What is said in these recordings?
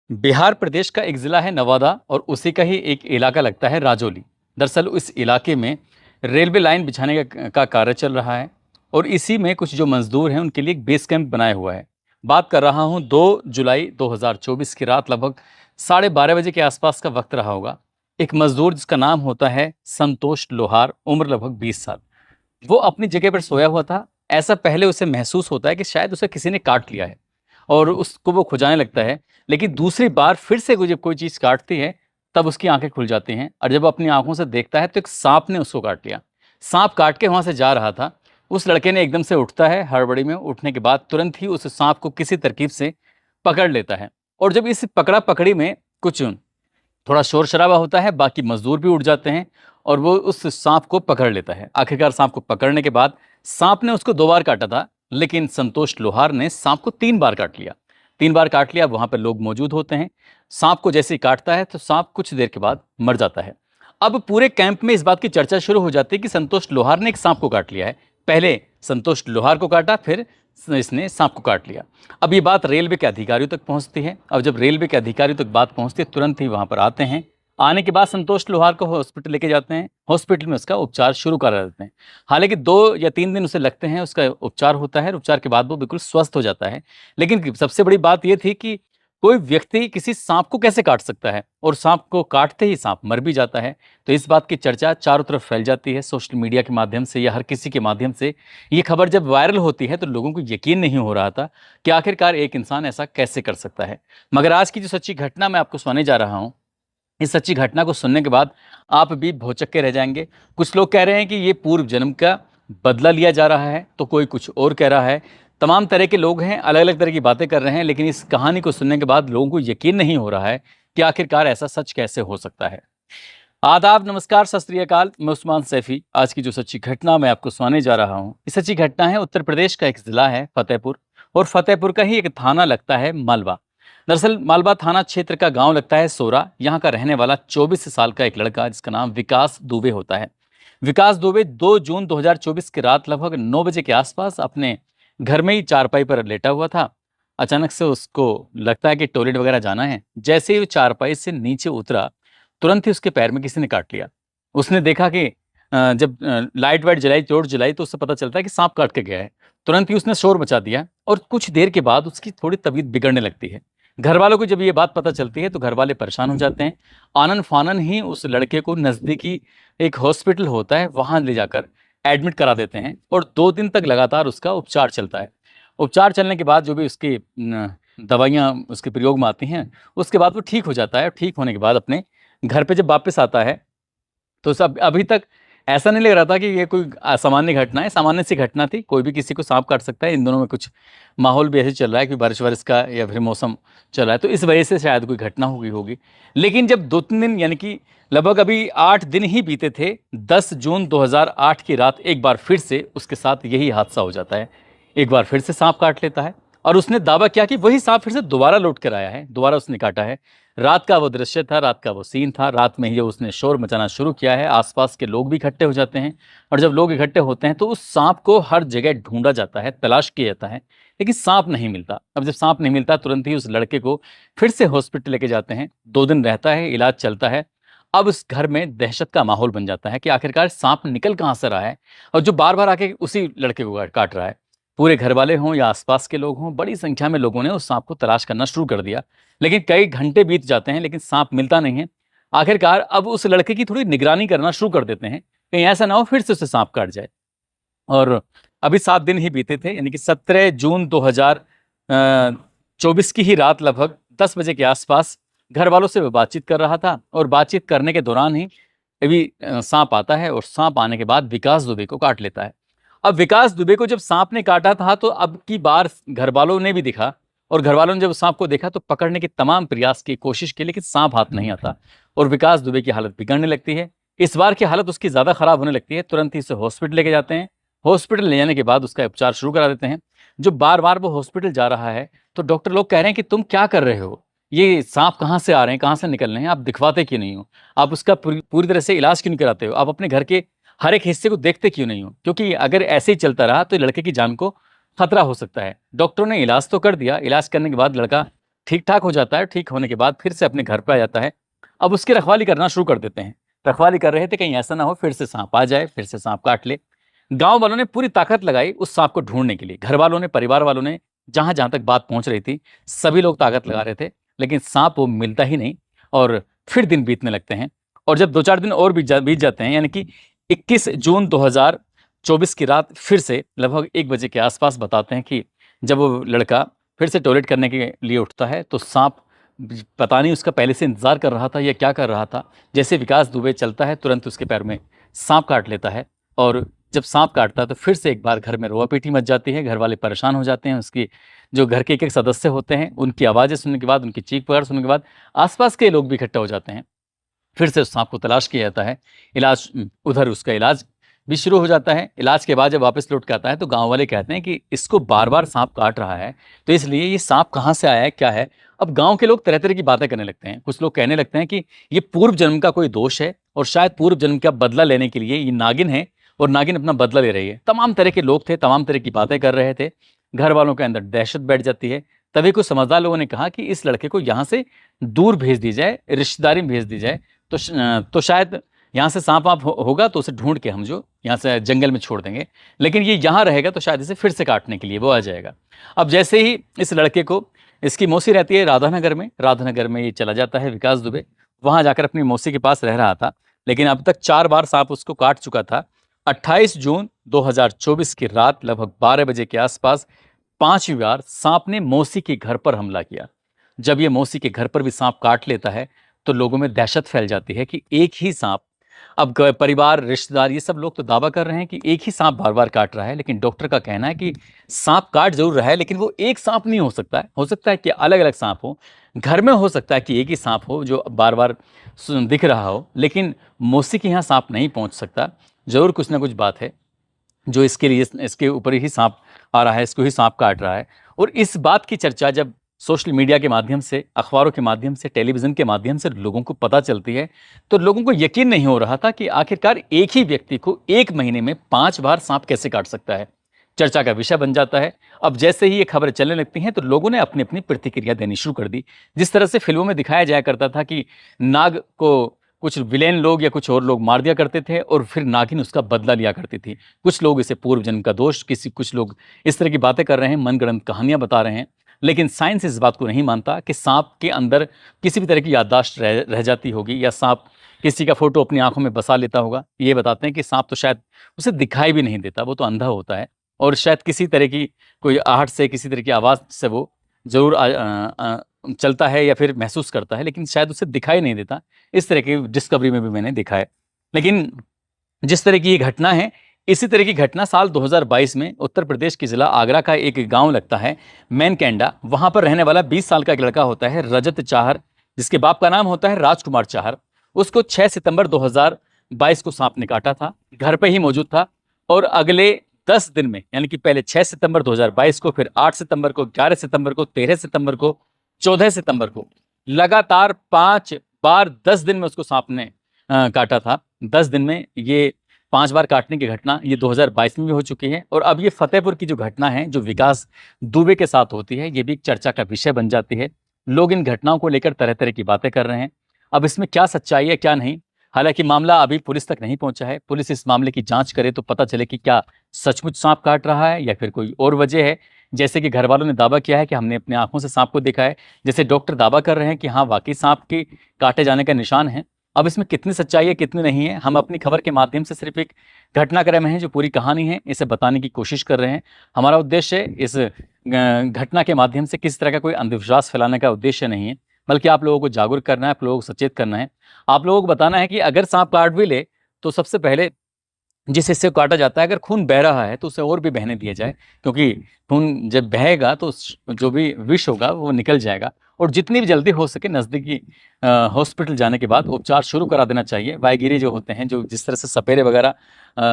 बिहार प्रदेश का एक ज़िला है नवादा और उसी का ही एक इलाका लगता है राजौली। दरअसल उस इलाके में रेलवे लाइन बिछाने का कार्य चल रहा है और इसी में कुछ जो मजदूर हैं उनके लिए एक बेस कैंप बनाया हुआ है। बात कर रहा हूँ 2 जुलाई 2024 की रात लगभग 12:30 बजे के आसपास का वक्त रहा होगा। एक मजदूर जिसका नाम होता है संतोष लोहार, उम्र लगभग 20 साल, वो अपनी जगह पर सोया हुआ था। ऐसा पहले उसे महसूस होता है कि शायद उसे किसी ने काट लिया है और उसको वो खुजाने लगता है। लेकिन दूसरी बार फिर से जब कोई चीज़ काटती है, तब उसकी आँखें खुल जाती हैं और जब वो अपनी आँखों से देखता है तो एक साँप ने उसको काट लिया। साँप काट के वहाँ से जा रहा था। उस लड़के ने एकदम से उठता है, हड़बड़ी में उठने के बाद तुरंत ही उस साँप को किसी तरकीब से पकड़ लेता है और जब इस पकड़ा-पकड़ी में कुछ थोड़ा शोर-शराबा होता है, बाकी मज़दूर भी उठ जाते हैं और वो उस साँप को पकड़ लेता है। आखिरकार साँप को पकड़ने के बाद साँप ने उसको 2 बार काटा था, लेकिन संतोष लोहार ने साँप को 3 बार काट लिया। 3 बार काट लिया, वहाँ पे लोग मौजूद होते हैं। साँप को जैसे ही काटता है, तो साँप कुछ देर के बाद मर जाता है। अब पूरे कैंप में इस बात की चर्चा शुरू हो जाती है कि संतोष लोहार ने एक साँप को काट लिया है। पहले संतोष लोहार को काटा, फिर इसने साँप को काट लिया। अब ये बात रेलवे के अधिकारियों तक पहुंचती है। अब जब रेलवे के अधिकारियों तक बात पहुंचती है, तुरंत ही वहां पर आते हैं। आने के बाद संतोष लोहार को हॉस्पिटल लेके जाते हैं। हॉस्पिटल में उसका उपचार शुरू करा देते हैं। हालांकि 2 या 3 दिन उसे लगते हैं, उसका उपचार होता है। उपचार के बाद वो बिल्कुल स्वस्थ हो जाता है। लेकिन सबसे बड़ी बात ये थी कि कोई व्यक्ति किसी सांप को कैसे काट सकता है और सांप को काटते ही सांप मर भी जाता है। तो इस बात की चर्चा चारों तरफ फैल जाती है, सोशल मीडिया के माध्यम से या हर किसी के माध्यम से। ये खबर जब वायरल होती है तो लोगों को यकीन नहीं हो रहा था कि आखिरकार एक इंसान ऐसा कैसे कर सकता है। मगर आज की जो सच्ची घटना मैं आपको सुनाने जा रहा हूँ, इस सच्ची घटना को सुनने के बाद आप भी भौचक्के रह जाएंगे। कुछ लोग कह रहे हैं कि ये पूर्व जन्म का बदला लिया जा रहा है, तो कोई कुछ और कह रहा है। तमाम तरह के लोग हैं, अलग अलग तरह की बातें कर रहे हैं, लेकिन इस कहानी को सुनने के बाद लोगों को यकीन नहीं हो रहा है कि आखिरकार ऐसा सच कैसे हो सकता है। आदाब, नमस्कार, सत श्री अकाल। मैं उस्मान सैफी। आज की जो सच्ची घटना मैं आपको सुनाने जा रहा हूँ, ये सच्ची घटना है उत्तर प्रदेश का एक जिला है फतेहपुर, और फतेहपुर का ही एक थाना लगता है मालवा। दरअसल मालवा थाना क्षेत्र का गांव लगता है सोरा। यहाँ का रहने वाला 24 साल का एक लड़का जिसका नाम विकास दुबे होता है। विकास दुबे 2 जून 2024 की रात लगभग 9 बजे के आसपास अपने घर में ही चारपाई पर लेटा हुआ था। अचानक से उसको लगता है कि टॉयलेट वगैरह जाना है। जैसे ही वो चारपाई से नीचे उतरा, तुरंत ही उसके पैर में किसी ने काट लिया। उसने देखा कि जब लाइट वाइट जलाई, टॉर्च जलाई, तो उससे पता चलता है कि सांप काट के गया है। तुरंत ही उसने शोर मचा दिया और कुछ देर के बाद उसकी थोड़ी तबीयत बिगड़ने लगती है। घर वालों को जब ये बात पता चलती है तो घर वाले परेशान हो जाते हैं। आनन फानन ही उस लड़के को नज़दीकी एक हॉस्पिटल होता है, वहाँ ले जाकर एडमिट करा देते हैं और 2 दिन तक लगातार उसका उपचार चलता है। उपचार चलने के बाद जो भी उसकी दवाइयाँ उसके प्रयोग में आती हैं, उसके बाद वो ठीक हो जाता है। ठीक होने के बाद अपने घर पे जब वापस आता है, तो सब अभी तक ऐसा नहीं लग रहा था कि ये कोई असामान्य घटना है। सामान्य सी घटना थी, कोई भी किसी को सांप काट सकता है। इन दोनों में कुछ माहौल भी ऐसे चल रहा है कि बारिश वारिश का या फिर मौसम चल रहा है, तो इस वजह से शायद कोई घटना हो गई होगी। लेकिन जब 2-3 दिन यानी कि लगभग अभी 8 दिन ही बीते थे, 10 जून 2008 की रात एक बार फिर से उसके साथ यही हादसा हो जाता है। एक बार फिर से सांप काट लेता है और उसने दावा किया कि वही सांप फिर से दोबारा लौट कर आया है, दोबारा उसने काटा है। रात का वो दृश्य था, रात का वो सीन था। रात में ही जब उसने शोर मचाना शुरू किया है, आसपास के लोग भी इकट्ठे हो जाते हैं और जब लोग इकट्ठे होते हैं तो उस सांप को हर जगह ढूंढा जाता है, तलाश किया जाता है, लेकिन सांप नहीं मिलता। अब जब सांप नहीं मिलता, तुरंत ही उस लड़के को फिर से हॉस्पिटल लेके जाते हैं। 2 दिन रहता है, इलाज चलता है। अब उस घर में दहशत का माहौल बन जाता है कि आखिरकार सांप निकल कहाँ से रहा है और जो बार बार आके उसी लड़के को काट रहा है। पूरे घर वाले हों या आसपास के लोग हों, बड़ी संख्या में लोगों ने उस सांप को तलाश करना शुरू कर दिया। लेकिन कई घंटे बीत जाते हैं, लेकिन सांप मिलता नहीं है। आखिरकार अब उस लड़के की थोड़ी निगरानी करना शुरू कर देते हैं, कहीं ऐसा ना हो फिर से उसे सांप काट जाए। और अभी 7 दिन ही बीते थे, यानी कि 17 जून 2024 की ही रात लगभग 10 बजे के आसपास घर वालों से वो बातचीत कर रहा था और बातचीत करने के दौरान ही अभी सांप आता है और सांप आने के बाद विकास दुबे को काट लेता है। अब विकास दुबे को जब सांप ने काटा था तो अब की बार घर वालों ने भी दिखा और घर वालों ने जब सांप को देखा तो पकड़ने के तमाम प्रयास की कोशिश की, लेकिन सांप हाथ नहीं आता और विकास दुबे की हालत बिगड़ने लगती है। इस बार की हालत उसकी ज़्यादा खराब होने लगती है। तुरंत ही उसे हॉस्पिटल लेके जाते हैं। हॉस्पिटल ले जाने के बाद उसका उपचार शुरू करा देते हैं। जो बार बार वो हॉस्पिटल जा रहा है तो डॉक्टर लोग कह रहे हैं कि तुम क्या कर रहे हो, ये सांप कहाँ से आ रहे हैं, कहाँ से निकल रहे हैं, आप दिखवाते क्यों नहीं हो, आप उसका पूरी तरह से इलाज क्यों नहीं कराते हो, आप अपने घर के हर एक हिस्से को देखते क्यों नहीं हो, क्योंकि अगर ऐसे ही चलता रहा तो लड़के की जान को खतरा हो सकता है। डॉक्टरों ने इलाज तो कर दिया। इलाज करने के बाद लड़का ठीक ठाक हो जाता है, ठीक होने के बाद फिर से अपने घर पे आ जाता है। अब उसकी रखवाली करना शुरू कर देते हैं। रखवाली कर रहे थे कहीं ऐसा ना हो फिर से सांप आ जाए, फिर से सांप काट ले। गांव वालों ने पूरी ताकत लगाई उस सांप को ढूंढने के लिए। घर वालों ने, परिवार वालों ने, जहां जहां तक बात पहुंच रही थी, सभी लोग ताकत लगा रहे थे, लेकिन सांप वो मिलता ही नहीं। और फिर दिन बीतने लगते हैं। और जब 2-4 दिन और बीत जाते हैं, यानी कि 21 जून 2024 की रात फिर से लगभग 1 बजे के आसपास बताते हैं कि जब वो लड़का फिर से टॉयलेट करने के लिए उठता है तो सांप, पता नहीं उसका पहले से इंतजार कर रहा था या क्या कर रहा था, जैसे विकास दुबे चलता है तुरंत उसके पैर में सांप काट लेता है। और जब सांप काटता है तो फिर से एक बार घर में रोआ पीटी मच जाती है। घर वाले परेशान हो जाते हैं। उसकी जो घर के एक एक सदस्य होते हैं, उनकी आवाज़ें सुनने के बाद, उनकी चीख पुकार सुनने के बाद आसपास के लोग भी इकट्ठा हो जाते हैं। फिर से उस सांप को तलाश किया जाता है। इलाज, उधर उसका इलाज भी शुरू हो जाता है। इलाज के बाद जब वापस लौट के आता है तो गांव वाले कहते हैं कि इसको बार बार सांप काट रहा है, तो इसलिए ये सांप कहाँ से आया है, क्या है। अब गांव के लोग तरह तरह की बातें करने लगते हैं। कुछ लोग कहने लगते हैं कि ये पूर्व जन्म का कोई दोष है और शायद पूर्व जन्म का बदला लेने के लिए ये नागिन है और नागिन अपना बदला ले रही है। तमाम तरह के लोग थे, तमाम तरह की बातें कर रहे थे। घर वालों के अंदर दहशत बैठ जाती है। तभी कुछ समझदार लोगों ने कहा कि इस लड़के को यहाँ से दूर भेज दी जाए, रिश्तेदारी में भेज दी जाए, तो शायद यहाँ से सांप वाप होगा तो उसे ढूंढ के हम जो यहाँ से जंगल में छोड़ देंगे, लेकिन ये यहाँ रहेगा तो शायद इसे फिर से काटने के लिए वो आ जाएगा। अब जैसे ही इस लड़के को, इसकी मौसी रहती है राधानगर में, राधानगर में ये चला जाता है विकास दुबे। वहाँ जाकर अपनी मौसी के पास रह रहा था, लेकिन अब तक 4 बार सांप उसको काट चुका था। 28 जून 2024 की रात लगभग 12 बजे के आसपास 5वीं बार सांप ने मौसी के घर पर हमला किया। जब ये मौसी के घर पर भी सांप काट लेता है तो लोगों में दहशत फैल जाती है कि एक ही सांप, अब परिवार, रिश्तेदार, ये सब लोग तो दावा कर रहे हैं कि एक ही सांप बार बार काट रहा है, लेकिन डॉक्टर का कहना है कि सांप काट जरूर रहा है, लेकिन वो एक सांप नहीं हो सकता है। हो सकता है कि अलग अलग सांप हो, घर में हो सकता है कि एक ही सांप हो जो बार बार दिख रहा हो, लेकिन मौसी के यहाँ सांप नहीं पहुँच सकता। जरूर कुछ ना कुछ बात है जो इसके लिए, इसके ऊपर ही सांप आ रहा है, इसको ही सांप काट रहा है। और इस बात की चर्चा जब सोशल मीडिया के माध्यम से, अखबारों के माध्यम से, टेलीविज़न के माध्यम से लोगों को पता चलती है, तो लोगों को यकीन नहीं हो रहा था कि आखिरकार एक ही व्यक्ति को 1 महीने में 5 बार सांप कैसे काट सकता है। चर्चा का विषय बन जाता है। अब जैसे ही ये खबरें चलने लगती हैं तो लोगों ने अपनी अपनी प्रतिक्रिया देनी शुरू कर दी। जिस तरह से फिल्मों में दिखाया जाया करता था कि नाग को कुछ विलेन लोग या कुछ और लोग मार दिया करते थे और फिर नागिन उसका बदला लिया करती थी। कुछ लोग इसे पूर्व जन्म का दोष, कुछ लोग इस तरह की बातें कर रहे हैं, मनगढ़ंत कहानियां बता रहे हैं। लेकिन साइंस इस बात को नहीं मानता कि सांप के अंदर किसी भी तरह की याददाश्त रह जाती होगी या सांप किसी का फोटो अपनी आंखों में बसा लेता होगा। ये बताते हैं कि सांप तो शायद उसे दिखाई भी नहीं देता, वो तो अंधा होता है और शायद किसी तरह की कोई आहट से, किसी तरह की आवाज़ से वो जरूर चलता है या फिर महसूस करता है, लेकिन शायद उसे दिखाई नहीं देता। इस तरह की डिस्कवरी में भी मैंने देखा है। लेकिन जिस तरह की ये घटना है, इसी तरह की घटना साल 2022 में उत्तर प्रदेश के जिला आगरा का एक गांव लगता है मैनकेंडा। वहां पर रहने वाला 20 साल का एक लड़का होता है रजत चाहर, जिसके बाप का नाम होता है राजकुमार चाहर। उसको 6 सितंबर 2022 को सांप ने काटा था, घर पे ही मौजूद था। और अगले 10 दिन में, यानी कि पहले 6 सितंबर 2022 को, फिर 8 सितंबर को, 11 सितंबर को, 13 सितंबर को, 14 सितंबर को, लगातार 5 बार 10 दिन में उसको सांप ने काटा था। 10 दिन में ये 5 बार काटने की घटना ये 2022 में भी हो चुकी है। और अब ये फतेहपुर की जो घटना है, जो विकास दुबे के साथ होती है, ये भी एक चर्चा का विषय बन जाती है। लोग इन घटनाओं को लेकर तरह तरह की बातें कर रहे हैं। अब इसमें क्या सच्चाई है, क्या नहीं, हालांकि मामला अभी पुलिस तक नहीं पहुंचा है। पुलिस इस मामले की जांच करे तो पता चले कि क्या सचमुच सांप काट रहा है या फिर कोई और वजह है। जैसे कि घर वालों ने दावा किया है कि हमने अपनी आंखों से सांप को देखा है, जैसे डॉक्टर दावा कर रहे हैं कि हाँ वाकई सांप के काटे जाने का निशान है। अब इसमें कितनी सच्चाई है, कितनी नहीं है, हम अपनी खबर के माध्यम से सिर्फ एक घटनाक्रम है, जो पूरी कहानी है, इसे बताने की कोशिश कर रहे हैं। हमारा उद्देश्य इस घटना के माध्यम से किसी तरह का कोई अंधविश्वास फैलाने का उद्देश्य नहीं है, बल्कि आप लोगों को जागरूक करना है, आप लोगों को सचेत करना है। आप लोगों को बताना है कि अगर सांप काट भी ले तो सबसे पहले जिस हिस्से को काटा जाता है, अगर खून बह रहा है तो उसे और भी बहने दिया जाए, क्योंकि खून जब बहेगा तो जो भी विष होगा वो निकल जाएगा। और जितनी भी जल्दी हो सके नज़दीकी हॉस्पिटल जाने के बाद उपचार शुरू करा देना चाहिए। वायगिरी जो होते हैं, जो जिस तरह से सपेरे वगैरह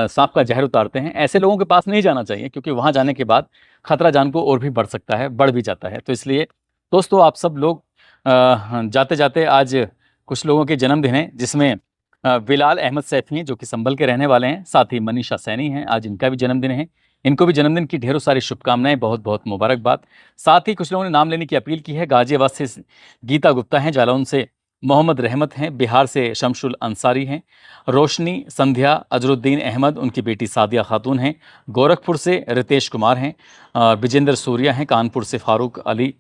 सांप का जहर उतारते हैं, ऐसे लोगों के पास नहीं जाना चाहिए, क्योंकि वहाँ जाने के बाद खतरा जान को और भी बढ़ सकता है, बढ़ भी जाता है। तो इसलिए दोस्तों, आप सब लोग जाते जाते, आज कुछ लोगों के जन्मदिन है, जिसमें बिलाल अहमद सैफी हैं जो कि संभल के रहने वाले हैं, साथ ही मनीषा सैनी हैं, आज इनका भी जन्मदिन है। इनको भी जन्मदिन की ढेरों सारी शुभकामनाएं, बहुत बहुत मुबारकबाद। साथ ही कुछ लोगों ने नाम लेने की अपील की है। गाजियाबाद से गीता गुप्ता हैं, जालौन से मोहम्मद रहमत हैं, बिहार से शमशुल अंसारी हैं, रोशनी, संध्या, अजरुद्दीन अहमद, उनकी बेटी सादिया खातून हैं, गोरखपुर से रितेश कुमार हैं, विजेंद्र सूर्या हैं, कानपुर से फारूक अली,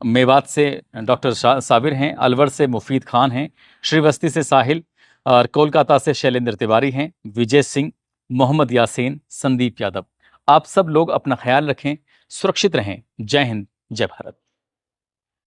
मेवात से डॉक्टर साबिर हैं, अलवर से मुफीद खान हैं, श्रीवस्ती से साहिल, और कोलकाता से शैलेंद्र तिवारी हैं, विजय सिंह, मोहम्मद यासीन, संदीप यादव। आप सब लोग अपना ख्याल रखें, सुरक्षित रहें। जय हिंद, जय भारत।